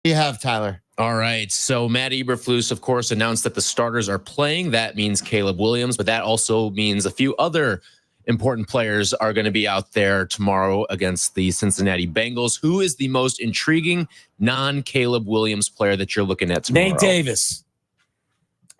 You have, Tyler. All right. So Matt Eberflus, of course, announced that the starters are playing. That means Caleb Williams, but that also means a few other important players are going to be out there tomorrow against the Cincinnati Bengals. Who is the most intriguing non-Caleb Williams player that you're looking at tomorrow? Nate Davis.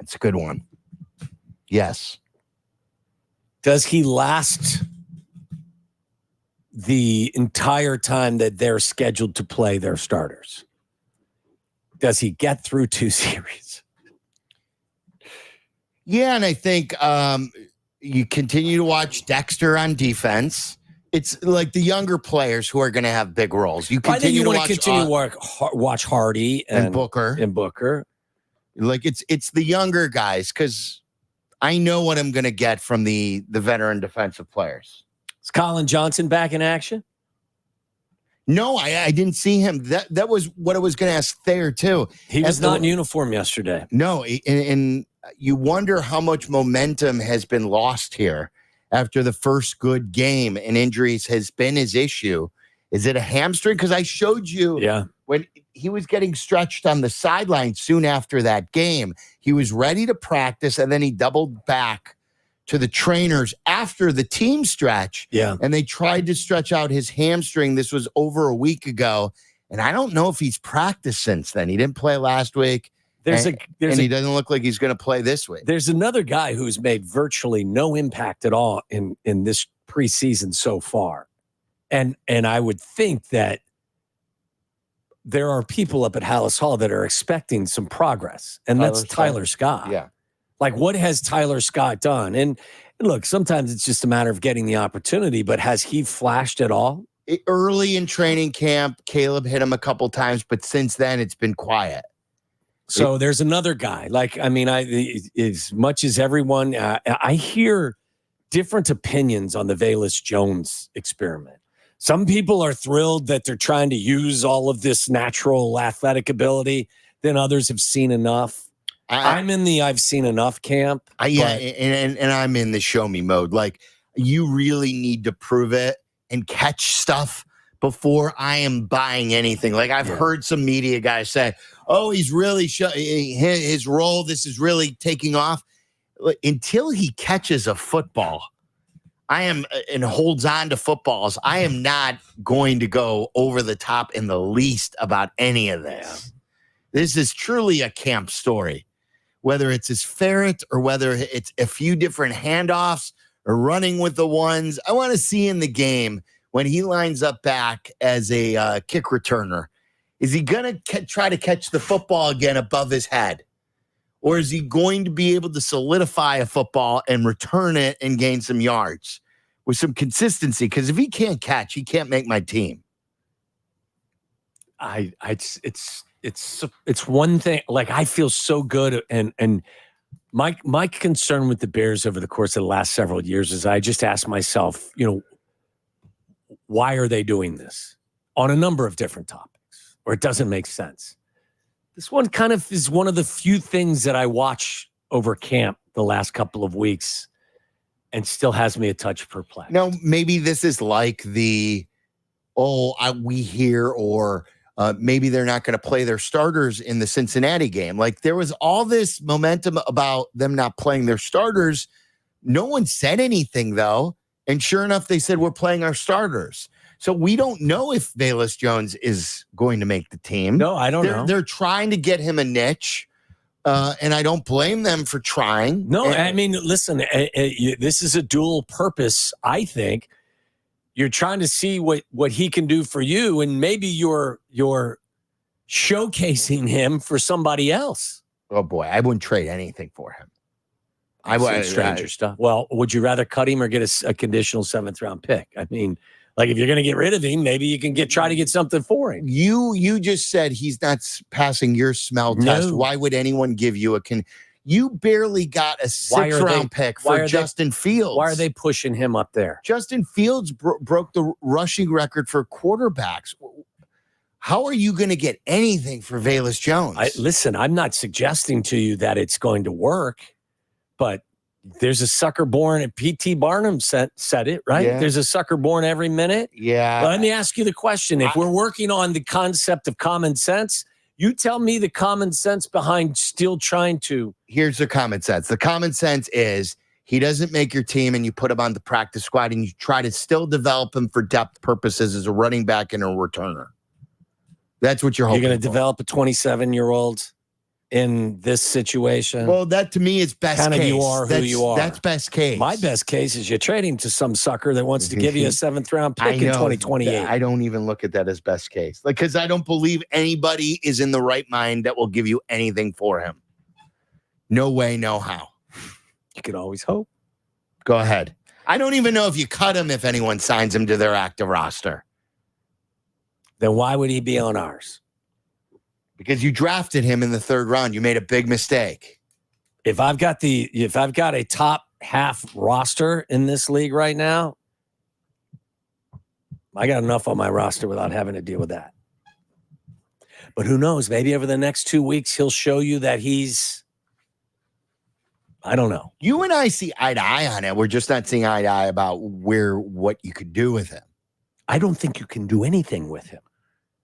It's a good one. Yes. Does he last the entire time that they're scheduled to play their starters? Does he get through 2 series? Yeah, and I think you continue to watch Dexter on defense. It's like the younger players who are going to have big roles. You continue to watch Hardy and Booker. Like it's the younger guys, because I know what I'm going to get from the veteran defensive players. Is Colin Johnson back in action? No, I didn't see him. That was what I was going to ask Thayer, too. He was not in uniform yesterday. No, and you wonder how much momentum has been lost here after the first good game, and injuries has been his issue. Is it a hamstring? Because I showed you when he was getting stretched on the sideline soon after that game. He was ready to practice, and then he doubled back to the trainers after the team stretch. Yeah. And they tried to stretch out his hamstring. This was over a week ago. And I don't know if he's practiced since then. He didn't play last week. He doesn't look like he's going to play this week. There's another guy who's made virtually no impact at all in this preseason so far. And I would think that there are people up at Hallis Hall that are expecting some progress. And that's Tyler Scott. Yeah. Like, what has Tyler Scott done? And look, sometimes it's just a matter of getting the opportunity, but has he flashed at all? Early in training camp, Caleb hit him a couple times, but since then it's been quiet. So there's another guy. Like, I mean, as much as everyone, I hear different opinions on the Velus Jones experiment. Some people are thrilled that they're trying to use all of this natural athletic ability. Then others have seen enough. I'm in the I've seen enough camp. And I'm in the show me mode. Like, you really need to prove it and catch stuff before I am buying anything. Like, I've heard some media guys say, oh, he's really his role. This is really taking off. Until he catches a football, and holds on to footballs, I am not going to go over the top in the least about any of this. This is truly a camp story. Whether it's his ferret or whether it's a few different handoffs or running with the ones, I want to see in the game when he lines up back as a kick returner. Is he going to try to catch the football again above his head? Or is he going to be able to solidify a football and return it and gain some yards with some consistency? Because if he can't catch, he can't make my team. It's one thing. Like, I feel so good, and my concern with the Bears over the course of the last several years is I just ask myself, why are they doing this on a number of different topics, or it doesn't make sense. This one kind of is one of the few things that I watch over camp the last couple of weeks and still has me a touch perplexed. No, maybe this is like we hear, or maybe they're not going to play their starters in the Cincinnati game. Like, there was all this momentum about them not playing their starters. No one said anything, though. And sure enough, they said, we're playing our starters. So we don't know if Velus Jones is going to make the team. No, I don't know. They're trying to get him a niche, and I don't blame them for trying. No, I mean, listen, this is a dual purpose, I think. You're trying to see what he can do for you, and maybe you're showcasing him for somebody else. Oh, boy, I wouldn't trade anything for him. I would stranger stuff. Well, would you rather cut him or get a conditional 7th-round pick? I mean, like, if you're going to get rid of him, maybe you can try to get something for him. You just said he's not passing your smell test. Why would anyone give you you barely got a 6th-round pick for Justin Fields. Why are they pushing him up there? Justin Fields broke the rushing record for quarterbacks. How are you going to get anything for Velus Jones? Listen, I'm not suggesting to you that it's going to work, but there's a sucker born, and P.T. Barnum said it, right? Yeah. There's a sucker born every minute. Yeah. But let me ask you the question. If we're working on the concept of common sense, You tell me the common sense behind still trying to. Here's the common sense. The common sense is he doesn't make your team and you put him on the practice squad and you try to still develop him for depth purposes as a running back and a returner. That's what you're hoping You're going to for. develop a 27-year-old in this situation. Well, that to me is best kind case. Of you are who you are. That's best case. My best case is you trade him to some sucker that wants to give you a 7th-round pick in 2028. I don't even look at that as best case. Because I don't believe anybody is in the right mind that will give you anything for him. No way, no how. You could always hope. Go ahead. I don't even know if you cut him if anyone signs him to their active roster. Then why would he be on ours? Because you drafted him in the 3rd round. You made a big mistake. If I've got a top half roster in this league right now, I got enough on my roster without having to deal with that. But who knows? Maybe over the next 2 weeks, he'll show you that I don't know. You and I see eye to eye on it. We're just not seeing eye to eye about what you could do with him. I don't think you can do anything with him.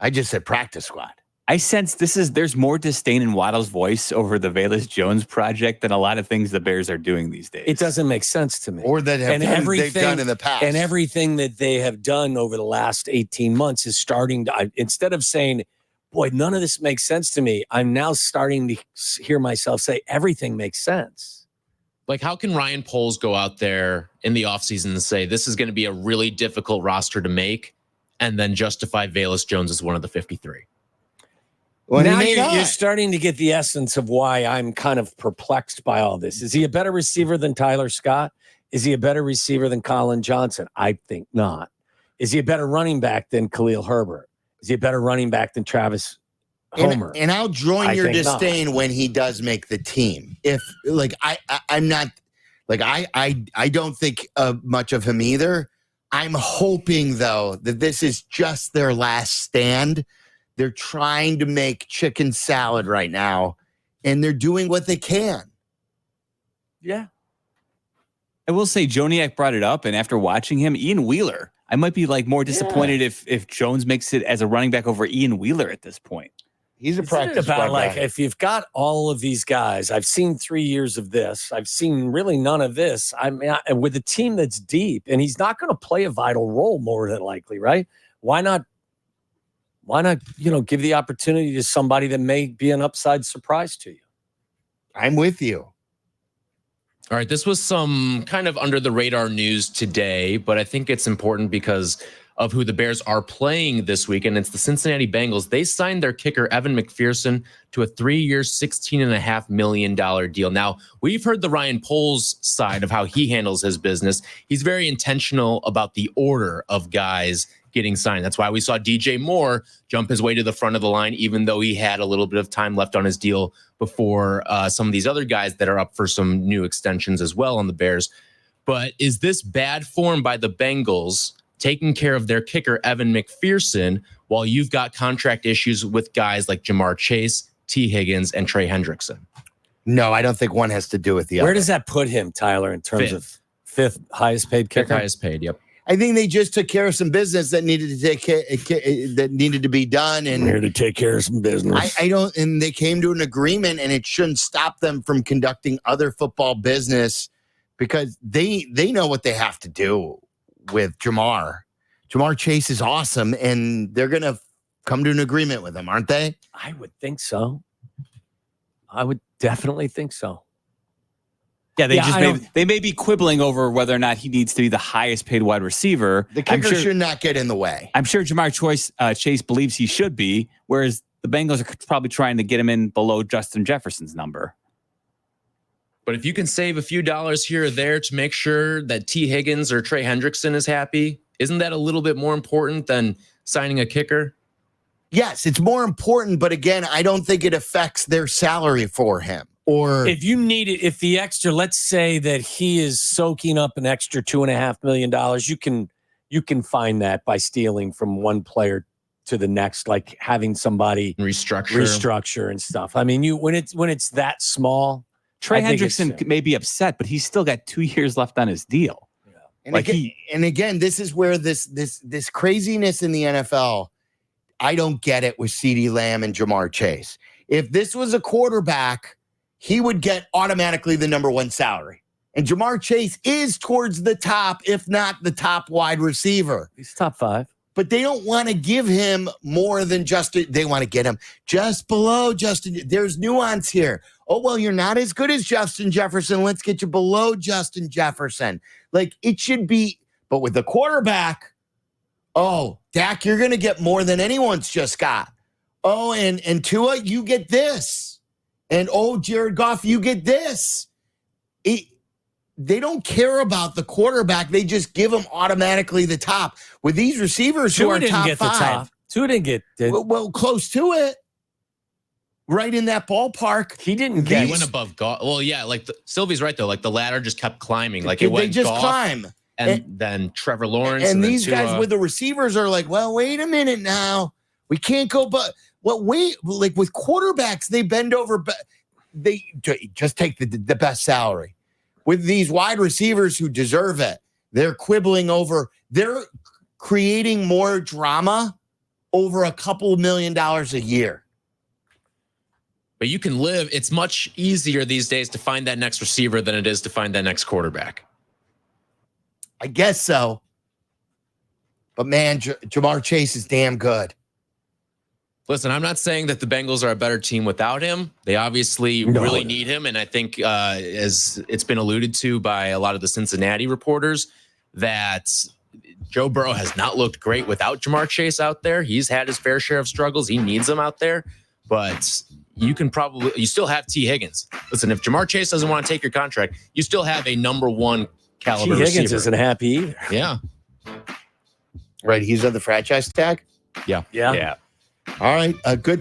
I just said practice squad. I sense there's more disdain in Waddle's voice over the Velus Jones project than a lot of things the Bears are doing these days. It doesn't make sense to me. Or that they've done in the past. And everything that they have done over the last 18 months is starting to, instead of saying, boy, none of this makes sense to me, I'm now starting to hear myself say everything makes sense. Like, how can Ryan Poles go out there in the offseason and say this is going to be a really difficult roster to make and then justify Velus Jones as one of the 53? Well, now you're starting to get the essence of why I'm kind of perplexed by all this. Is he a better receiver than Tyler Scott? Is he a better receiver than Colin Johnson? I think not. Is he a better running back than Khalil Herbert? Is he a better running back than Travis Homer? And I'll join your disdain when he does make the team. If I'm not like I don't think much of him either. I'm hoping though that this is just their last stand. They're trying to make chicken salad right now, and they're doing what they can. Yeah. I will say Joniak brought it up, and after watching him, Ian Wheeler, I might be more disappointed if Jones makes it as a running back over Ian Wheeler at this point. He's a practice about guy. If you've got all of these guys, I've seen 3 years of this. I've seen really none of this. With a team that's deep, and he's not going to play a vital role more than likely, right? Why not, give the opportunity to somebody that may be an upside surprise to you? I'm with you. All right, this was some kind of under the radar news today, but I think it's important because of who the Bears are playing this week, and it's the Cincinnati Bengals. They signed their kicker, Evan McPherson, to a 3-year, $16.5 million deal. Now, we've heard the Ryan Poles side of how he handles his business. He's very intentional about the order of guys getting signed. That's why we saw DJ Moore jump his way to the front of the line, even though he had a little bit of time left on his deal before some of these other guys that are up for some new extensions as well on the Bears. But is this bad form by the Bengals taking care of their kicker, Evan McPherson, while you've got contract issues with guys like Jamar Chase, T. Higgins, and Trey Hendrickson? No, I don't think one has to do with the other. Where does that put him, Tyler, in terms of fifth highest paid kicker? Fifth highest paid, yep. I think they just took care of some business that needed to be done, and I'm here to take care of some business. I don't, and they came to an agreement, and it shouldn't stop them from conducting other football business because they know what they have to do with Jamar. Jamar Chase is awesome, and they're gonna come to an agreement with him, aren't they? I would think so. I would definitely think so. Yeah, they may be quibbling over whether or not he needs to be the highest paid wide receiver. The kicker should not get in the way. I'm sure Jamar Chase believes he should be, whereas the Bengals are probably trying to get him in below Justin Jefferson's number. But if you can save a few dollars here or there to make sure that T. Higgins or Trey Hendrickson is happy, isn't that a little bit more important than signing a kicker? Yes, it's more important, but again, I don't think it affects their salary for him. Or if you need it, if the extra, let's say that he is soaking up an extra $2.5 million, you can find that by stealing from one player to the next, like having somebody restructure and stuff. I mean, when it's that small, Trey Hendrickson may be upset, but he's still got 2 years left on his deal. Yeah. And again, this is where this craziness in the NFL. I don't get it with CeeDee Lamb and Jamar Chase. If this was a quarterback, he would get automatically the number one salary. And Jamar Chase is towards the top, if not the top wide receiver. He's top 5. But they don't want to give him more than Justin. They want to get him just below Justin. There's nuance here. Oh, well, you're not as good as Justin Jefferson. Let's get you below Justin Jefferson. Like, it should be. But with the quarterback, oh, Dak, you're going to get more than anyone's just got. Oh, and Tua, you get this. And, oh, Jared Goff, you get this. They don't care about the quarterback. They just give him automatically the top. With these receivers who Tua are didn't top get 5. the top. Tua didn't get Well, close to it. Right in that ballpark. He didn't He get went above Goff. Well, yeah, like Sylvie's right though. Like the ladder just kept climbing. Like it went They just Goff, climb. and then Trevor Lawrence, And then these guys Tua. with the receivers are like, well, wait a minute now. We can't go, but wait, like with quarterbacks, they bend over. They just take the best salary. With these wide receivers who deserve it, they're quibbling over. They're creating more drama over a couple $1 million a year. But you can live. It's much easier these days to find that next receiver than it is to find that next quarterback. I guess so. But man, Jamar Chase is damn good. Listen, I'm not saying that the Bengals are a better team without him. They obviously really need him. And I think as it's been alluded to by a lot of the Cincinnati reporters, that Joe Burrow has not looked great without Jamar Chase out there. He's had his fair share of struggles. He needs him out there. But you still have T. Higgins. Listen, if Jamar Chase doesn't want to take your contract, you still have a number one caliber T. Higgins receiver. isn't happy either. Yeah. Right. He's on the franchise tag. Yeah. Yeah. All right. A good